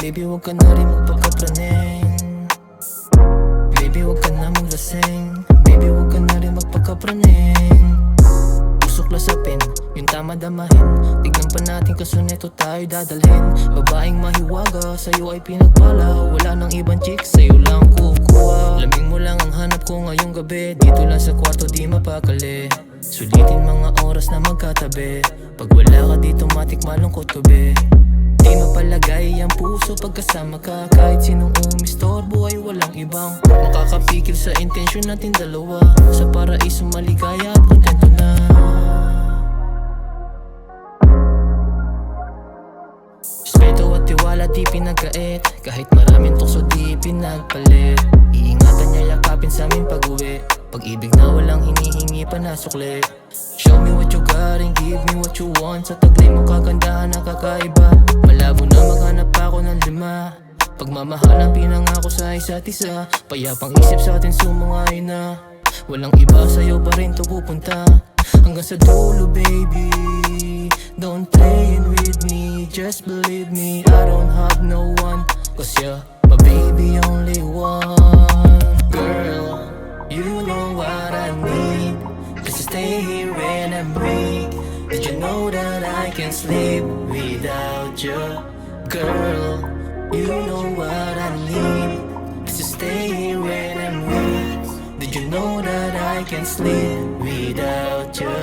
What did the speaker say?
Baby, huwag ka na rin magpakapraning. Baby, huwag ka na maglasing. Baby, huwag ka na rin magpakapraning. Usok lasapin, yung tama damahin. Tignan pa natin kasuneto tayo dadalhin. Babaeng mahiwaga, sa'yo ay pinagpala. Wala nang ibang chicks, sa'yo lang kukuha. Lamig mo lang ang hanap ko ngayong gabi. Dito lang sa kwarto di mapakali. Sulitin mga oras na magkatabi. Pag wala ka dito matik malungkot ko be. Di mapalagay ang puso pagkasama ka. Kahit sinong umistorbo ay walang ibang makakapigil sa intensyon natin dalawa. Sa paraiso maligaya at kontento na. Respeto at tiwala di pinagkait. Kahit maraming tukso di pinagpalit. Iingatan niya yakapin sa aming pag-uwi. Pag-ibig na walang hinihingi pa na sukli. Show me what you got and give me what you want. Sa taglay mo kagandahan na kakaiba. Malabo na maghanap ako ng lima. Pagmamahal ang pinangako sa isa't isa. Payapang isip sa atin sumungay na. Walang iba sa'yo pa rin to pupunta. Hanggang sa dulo baby. Don't playing with me. Just believe me, I don't have no one. Cause you're my baby only one. Girl, you know what I need. Just to stay here when I'm weak. Did you know that I can't sleep without you? Girl, you know what I need. Just to stay here when I'm weak. Did you know that I can't sleep without you?